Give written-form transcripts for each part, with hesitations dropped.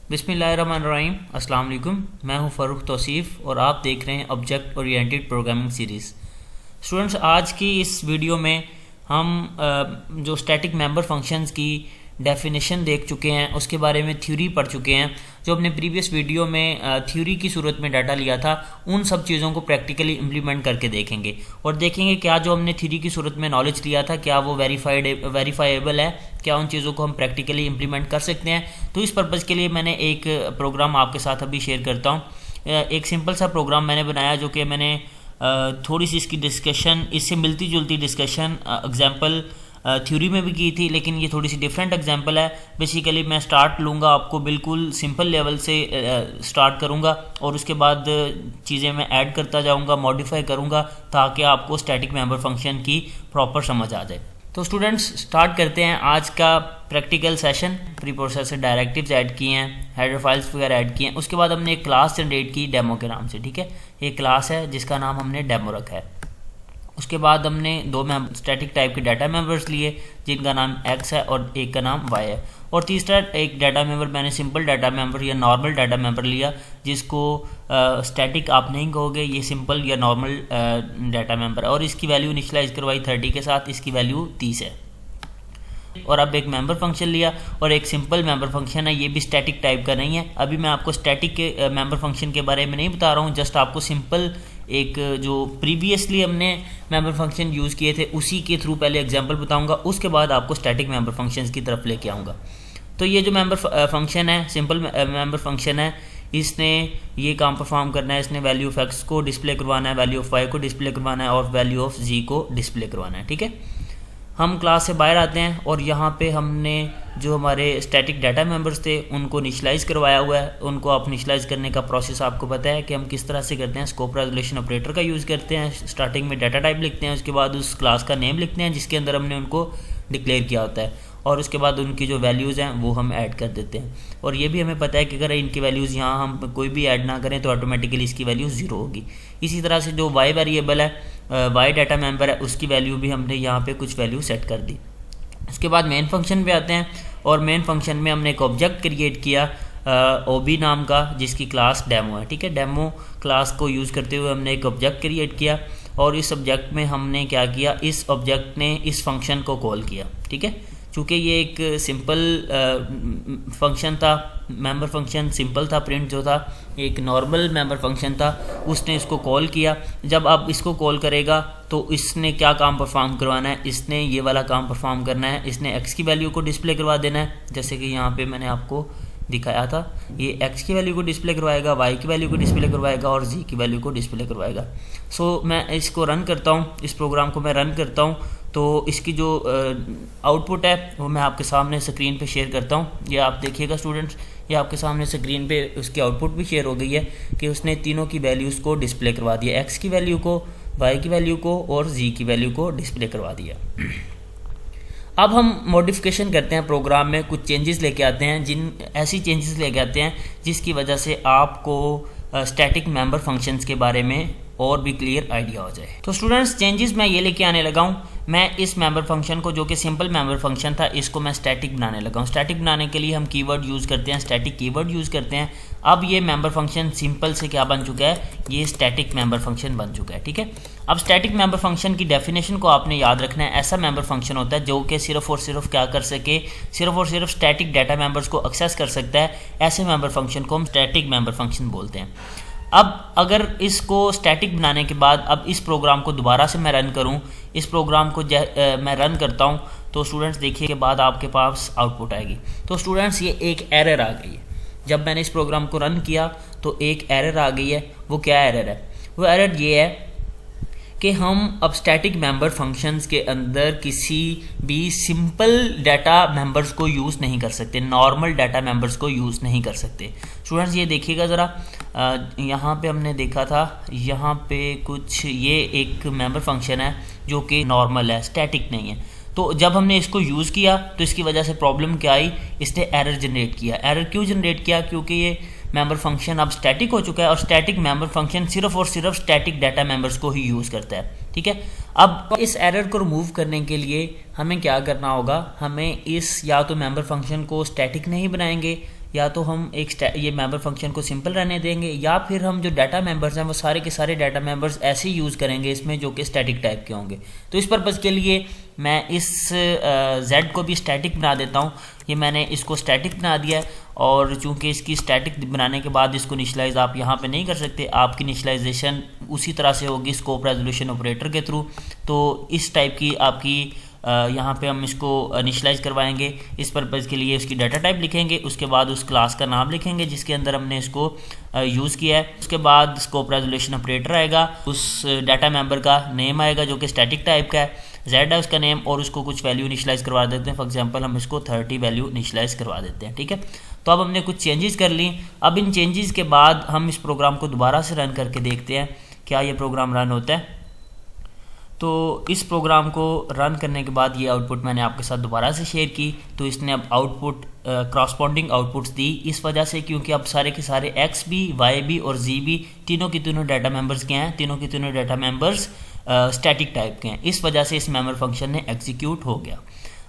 बिस्मिल्लाहिर्रहमानिर्रहीम। अस्सलाम वालेकुम। मैं हूं फ़ारूक तौसीफ़ और आप देख रहे हैं object oriented programming series. Students, आज की इस वीडियो में हम जो स्टैटिक मेंबर फंक्शंस की डेफिनेशन देख चुके हैं, उसके बारे में थ्योरी पढ़ चुके हैं। जो अपने प्रीवियस वीडियो में थ्योरी की सूरत में डाटा लिया था, उन सब चीज़ों को प्रैक्टिकली इम्प्लीमेंट करके देखेंगे और देखेंगे क्या जो हमने थ्योरी की सूरत में नॉलेज लिया था क्या वो वेरीफाइएबल है, क्या उन चीज़ों को हम प्रैक्टिकली इम्प्लीमेंट कर सकते हैं। तो इस पर्पज़ के लिए मैंने एक प्रोग्राम आपके साथ अभी शेयर करता हूँ। एक सिंपल सा प्रोग्राम मैंने बनाया जो कि मैंने थोड़ी सी इसकी डिस्कशन, इससे मिलती जुलती डिस्कशन एग्जाम्पल थ्योरी में भी की थी, लेकिन ये थोड़ी सी डिफरेंट एग्जांपल है। बेसिकली मैं स्टार्ट लूँगा, आपको बिल्कुल सिंपल लेवल से स्टार्ट करूँगा और उसके बाद चीज़ें मैं ऐड करता जाऊँगा, मॉडिफाई करूँगा ताकि आपको स्टैटिक मेंबर फंक्शन की प्रॉपर समझ आ जाए। तो स्टूडेंट्स, स्टार्ट करते हैं आज का practical session. Pre processor directives add किए हैं, हेडर फाइल्स वगैरह ऐड किए हैं। उसके बाद हमने एक क्लास जनरेट की डेमो के नाम से। ठीक है, एक क्लास है जिसका नाम हमने डेमो रखा है। उसके बाद हमने दो स्टैटिक टाइप के डाटा मेंबर्स लिए जिनका नाम x है और एक का नाम y है। और तीसरा एक डाटा मेंबर मैंने सिंपल डाटा मेंबर या नॉर्मल डाटा मेंबर लिया जिसको स्टैटिक आप नहीं कहोगे, ये सिंपल या नॉर्मल डाटा मेंबर है। और इसकी वैल्यू इनिशियलाइज करवाई 30 के साथ, इसकी वैल्यू 30 है। और अब एक मेंबर फंक्शन लिया और एक सिंपल मेंबर फंक्शन है, ये भी स्टैटिक टाइप का नहीं है। अभी मैं आपको स्टैटिक के मेंबर फंक्शन के बारे में नहीं बता रहा हूँ, जस्ट आपको सिंपल एक जो प्रीवियसली हमने मेंबर फंक्शन यूज़ किए थे उसी के थ्रू पहले एग्जांपल बताऊंगा, उसके बाद आपको स्टैटिक मेंबर फंक्शंस की तरफ लेके आऊँगा। तो ये जो मेंबर फंक्शन है, सिंपल मेंबर फंक्शन है, इसने ये काम परफॉर्म करना है। इसने वैल्यू ऑफ x को डिस्प्ले करवाना है, वैल्यू ऑफ y को डिस्प्ले करवाना है और वैल्यू ऑफ z को डिस्प्ले करवाना है। ठीक है, हम क्लास से बाहर आते हैं और यहाँ पे हमने जो हमारे स्टैटिक डाटा मेंबर्स थे उनको इनिशियलाइज़ करवाया हुआ है। उनको आप इनिशियलाइज़ करने का प्रोसेस आपको पता है कि हम किस तरह से करते हैं। स्कोप रेजोल्यूशन ऑपरेटर का यूज़ करते हैं, स्टार्टिंग में डाटा टाइप लिखते हैं, उसके बाद उस क्लास का नेम लिखते हैं जिसके अंदर हमने उनको डिक्लेयर किया होता है और उसके बाद उनकी जो वैल्यूज़ हैं वो हम ऐड कर देते हैं। और ये भी हमें पता है कि अगर इनकी वैल्यूज़ यहाँ हम कोई भी ऐड ना करें तो ऑटोमेटिकली इसकी वैल्यू 0 होगी। इसी तरह से जो y वेरिएबल है, y डाटा मेंबर है, उसकी वैल्यू भी हमने यहाँ पे कुछ वैल्यू सेट कर दी। उसके बाद मेन फंक्शन पे आते हैं और मेन फंक्शन में हमने एक ऑब्जेक्ट क्रिएट किया OB नाम का जिसकी क्लास डेमो है। ठीक है, डेमो क्लास को यूज़ करते हुए हमने एक ऑब्जेक्ट क्रिएट किया और इस ऑब्जेक्ट में हमने क्या किया, इस ऑब्जेक्ट ने इस फंक्शन को कॉल किया। ठीक है, चूँकि ये एक सिंपल फंक्शन था, मेंबर फंक्शन सिंपल था, प्रिंट जो था एक नॉर्मल मेंबर फंक्शन था, उसने इसको कॉल किया। जब आप इसको कॉल करेगा तो इसने क्या काम परफॉर्म करवाना है, इसने ये वाला काम परफॉर्म करना है। इसने x की वैल्यू को डिस्प्ले करवा देना है, जैसे कि यहाँ पे मैंने आपको दिखाया था। ये x की वैल्यू को डिस्प्ले करवाएगा, y की वैल्यू को डिस्प्ले करवाएगा और z की वैल्यू को डिस्प्ले करवाएगा। सो मैं इसको रन करता हूँ, इस प्रोग्राम को मैं रन करता हूँ तो इसकी जो आउटपुट है वो मैं आपके सामने स्क्रीन पे शेयर करता हूँ। ये आप देखिएगा स्टूडेंट्स, ये आपके सामने स्क्रीन पे उसकी आउटपुट भी शेयर हो गई है कि उसने तीनों की वैल्यूज़ को डिस्प्ले करवा दिया, x की वैल्यू को, y की वैल्यू को और z की वैल्यू को डिस्प्ले करवा दिया। अब हम मॉडिफिकेशन करते हैं प्रोग्राम में, कुछ चेंजेस लेके आते हैं, ऐसी चेंजेस लेके आते हैं जिसकी वजह से आपको स्टैटिक मेंबर फंक्शंस के बारे में और भी क्लियर आइडिया हो जाए। तो स्टूडेंट्स, चेंजेस मैं ये लेके आने लगा हूँ। मैं इस मेंबर फंक्शन को, जो कि सिंपल मेंबर फंक्शन था, इसको मैं स्टैटिक बनाने लगा हूँ। स्टैटिक बनाने के लिए हम कीवर्ड यूज़ करते हैं, स्टैटिक कीवर्ड यूज़ करते हैं। अब ये मेंबर फंक्शन सिंपल से क्या बन चुका है, ये स्टैटिक मेंबर फंक्शन बन चुका है। ठीक है, अब स्टैटिक मेंबर फंक्शन की डेफिनेशन को आपने याद रखना है। ऐसा मेंबर फंक्शन होता है जो कि सिर्फ और सिर्फ क्या कर सके, सिर्फ और सिर्फ स्टैटिक डाटा मेंबर्स को एक्सेस कर सकता है। ऐसे मेंबर फंक्शन को हम स्टैटिक मेंबर फंक्शन बोलते हैं। अब अगर इसको स्टैटिक बनाने के बाद अब इस प्रोग्राम को दोबारा से मैं रन करूं, इस प्रोग्राम को मैं रन करता हूं तो स्टूडेंट्स देखिए के बाद आपके पास आउटपुट आएगी। तो स्टूडेंट्स, ये एक एरर आ गई है। जब मैंने इस प्रोग्राम को रन किया तो एक एरर आ गई है। वो क्या एरर है? वो एरर ये है कि हम अब स्टैटिक मेंबर फंक्शंस के अंदर किसी भी सिंपल डाटा मेंबर्स को यूज़ नहीं कर सकते, नॉर्मल डाटा मेंबर्स को यूज़ नहीं कर सकते। स्टूडेंट्स, ये देखिएगा ज़रा, यहाँ पे हमने देखा था, यहाँ पे कुछ ये एक मेंबर फंक्शन है जो कि नॉर्मल है, स्टैटिक नहीं है। तो जब हमने इसको यूज़ किया तो इसकी वजह से प्रॉब्लम क्या आई, इसने एरर जनरेट किया। एरर क्यों जनरेट किया? क्योंकि ये मेंबर फंक्शन अब स्टैटिक हो चुका है और स्टैटिक मेंबर फंक्शन सिर्फ और सिर्फ स्टैटिक डाटा मेंबर्स को ही यूज़ करता है। ठीक है, अब इस एरर को रिमूव करने के लिए हमें क्या करना होगा, हमें इस या तो मेंबर फंक्शन को स्टैटिक नहीं बनाएंगे या तो हम ये मेंबर फंक्शन को सिंपल रहने देंगे, या फिर हम जो डाटा मेंबर्स हैं वो सारे के सारे डाटा मेंबर्स ऐसे ही यूज़ करेंगे इसमें जो कि स्टैटिक टाइप के होंगे। तो इस पर्पज़ के लिए मैं इस z को भी स्टैटिक बना देता हूँ। ये मैंने इसको स्टैटिक बना दिया है, और चूंकि इसकी स्टैटिक बनाने के बाद इसको इनिशियलाइज आप यहाँ पे नहीं कर सकते, आपकी इनिशियलाइजेशन उसी तरह से होगी स्कोप रेजोल्यूशन ऑपरेटर के थ्रू। तो इस टाइप की आपकी यहाँ पे हम इसको इनिशियलाइज करवाएंगे। इस पर्पज़ के लिए उसकी डाटा टाइप लिखेंगे, उसके बाद उस क्लास का नाम लिखेंगे जिसके अंदर हमने इसको यूज़ किया है। उसके बाद स्कोप रेजोल्यूशन ऑपरेटर आएगा, उस डाटा मेंबर का नेम आएगा जो कि स्टैटिक टाइप का है, z है उसका नेम, और उसको कुछ वैल्यू इनिशियलाइज करवा देते हैं। फॉर एग्जांपल हम इसको 30 वैल्यू इनिशियलाइज करवा देते हैं, ठीक है। तो अब हमने कुछ चेंजेस कर ली। अब इन चेंजेस के बाद हम इस प्रोग्राम को दोबारा से रन करके देखते हैं क्या ये प्रोग्राम रन होता है। तो इस प्रोग्राम को रन करने के बाद ये आउटपुट मैंने आपके साथ दोबारा से शेयर की, तो इसने अब आउटपुट क्रॉसपॉन्डिंग आउटपुट्स दी, इस वजह से क्योंकि अब सारे के सारे x भी, y भी और z भी तीनों की तीनों डाटा मेंबर्स के हैं, तीनों की तीनों डाटा मेंबर्स स्टैटिक टाइप के हैं। इस वजह से इस मेंबर फंक्शन ने एग्जीक्यूट हो गया।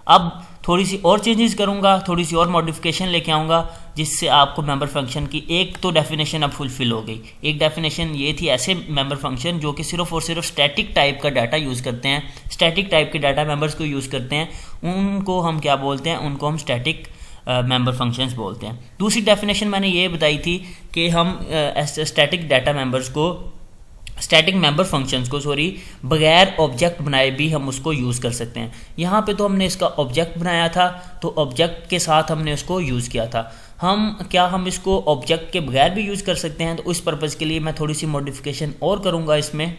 अब थोड़ी सी और चेंजेस करूंगा, थोड़ी सी और मॉडिफिकेशन लेके आऊँगा, जिससे आपको मेंबर फंक्शन की एक तो डेफिनेशन अब फुलफिल हो गई। एक डेफिनेशन ये थी ऐसे मेंबर फंक्शन जो कि सिर्फ और सिर्फ स्टैटिक टाइप का डाटा यूज़ करते हैं, स्टैटिक टाइप के डाटा मेंबर्स को यूज़ करते हैं, उनको हम क्या बोलते हैं, उनको हम स्टैटिक मेंबर फंक्शंस बोलते हैं। दूसरी डेफिनेशन मैंने ये बताई थी कि हम स्टैटिक डाटा मेंबर्स को, स्टैटिक मेंबर फंक्शंस को बगैर ऑब्जेक्ट बनाए भी हम उसको यूज़ कर सकते हैं। यहाँ पे तो हमने इसका ऑब्जेक्ट बनाया था, तो ऑब्जेक्ट के साथ हमने उसको यूज़ किया था। हम इसको ऑब्जेक्ट के बगैर भी यूज़ कर सकते हैं, तो उस पर्पज़ के लिए मैं थोड़ी सी मॉडिफिकेशन और करूँगा इसमें।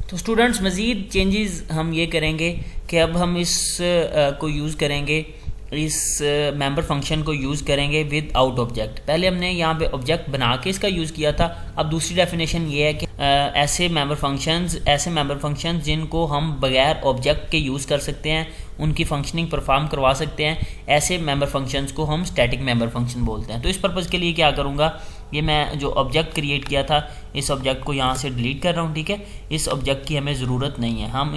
तो स्टूडेंट्स मज़ीद चेंजेस हम ये करेंगे कि अब हम इस को यूज़ करेंगे, इस मेंबर फंक्शन को यूज़ करेंगे विद आउट ऑब्जेक्ट। पहले हमने यहाँ पे ऑब्जेक्ट बना के इसका यूज़ किया था। अब दूसरी डेफिनेशन ये है कि ऐसे मेंबर फंक्शंस जिनको हम बगैर ऑब्जेक्ट के यूज़ कर सकते हैं, उनकी फंक्शनिंग परफॉर्म करवा सकते हैं, ऐसे मेंबर फंक्शंस को हम स्टैटिक मेंबर फंक्शन बोलते हैं। तो इस पर्पज़ के लिए क्या करूँगा, ये मैं जो ऑब्जेक्ट क्रिएट किया था इस ऑब्जेक्ट को यहाँ से डिलीट कर रहा हूँ, ठीक है। इस ऑब्जेक्ट की हमें ज़रूरत नहीं है, हम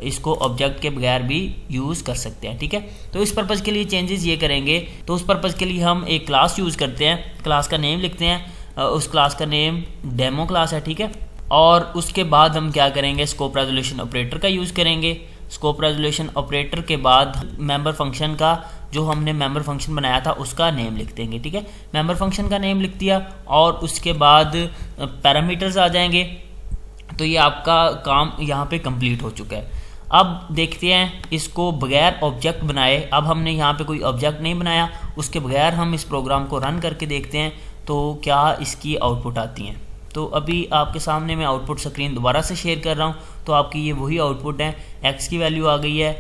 इसको ऑब्जेक्ट के बगैर भी यूज़ कर सकते हैं, ठीक है। तो इस पर्पज़ के लिए चेंजेस ये करेंगे। तो उस पर्पज़ के लिए हम एक क्लास यूज़ करते हैं, क्लास का नेम लिखते हैं, उस क्लास का नेम डेमो क्लास है, ठीक है। और उसके बाद हम क्या करेंगे, स्कोप रेजोल्यूशन ऑपरेटर का यूज़ करेंगे। स्कोप रेजोल्यूशन ऑपरेटर के बाद मेंबर फंक्शन का, जो हमने मेंबर फंक्शन बनाया था उसका नेम लिख देंगे, ठीक है। मेंबर फंक्शन का नेम लिख दिया और उसके बाद पैरामीटर्स आ जाएंगे। तो ये आपका काम यहाँ पे कंप्लीट हो चुका है। अब देखते हैं इसको बगैर ऑब्जेक्ट बनाए, अब हमने यहाँ पे कोई ऑब्जेक्ट नहीं बनाया, उसके बगैर हम इस प्रोग्राम को रन करके देखते हैं तो क्या इसकी आउटपुट आती हैं। तो अभी आपके सामने मैं आउटपुट स्क्रीन दोबारा से शेयर कर रहा हूँ। तो आपकी ये वही आउटपुट है, x की वैल्यू आ गई है,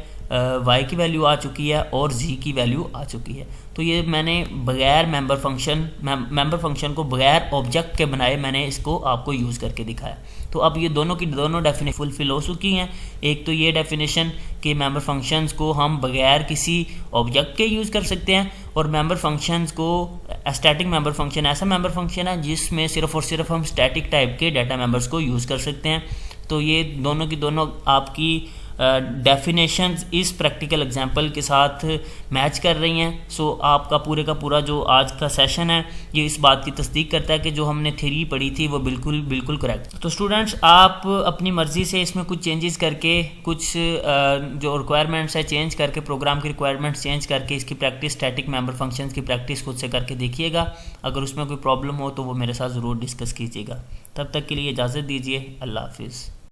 y की वैल्यू आ चुकी है और z की वैल्यू आ चुकी है। तो ये मैंने बगैर मेंबर फंक्शन को बगैर ऑब्जेक्ट के बनाए मैंने इसको आपको यूज़ करके दिखाया। तो अब ये दोनों की दोनों डेफिनेशन फुलफिल हो चुकी हैं। एक तो ये डेफिनेशन कि मेंबर फंक्शंस को हम बगैर किसी ऑब्जेक्ट के यूज़ कर सकते हैं, और मेंबर फंक्शंस को स्टैटिक मेंबर फंक्शन ऐसा मेंबर फंक्शन है जिसमें सिर्फ और सिर्फ हम स्टैटिक टाइप के डाटा मेंबर्स को यूज़ कर सकते हैं। तो ये दोनों की दोनों आपकी डेफिनेशंस इस प्रैक्टिकल एग्जांपल के साथ मैच कर रही हैं। सो आपका पूरे का पूरा जो आज का सेशन है ये इस बात की तस्दीक करता है कि जो हमने थ्योरी पढ़ी थी वो बिल्कुल करेक्ट। तो स्टूडेंट्स आप अपनी मर्ज़ी से इसमें कुछ चेंजेस करके, कुछ जो रिक्वायरमेंट्स है चेंज करके, प्रोग्राम की रिक्वायरमेंट्स चेंज करके इसकी प्रैक्टिस, स्टैटिक मेंबर फंक्शंस की प्रैक्टिस खुद से करके देखिएगा। अगर उसमें कोई प्रॉब्लम हो तो वो मेरे साथ ज़रूर डिस्कस कीजिएगा। तब तक के लिए इजाज़त दीजिए। अल्लाह हाफिज़।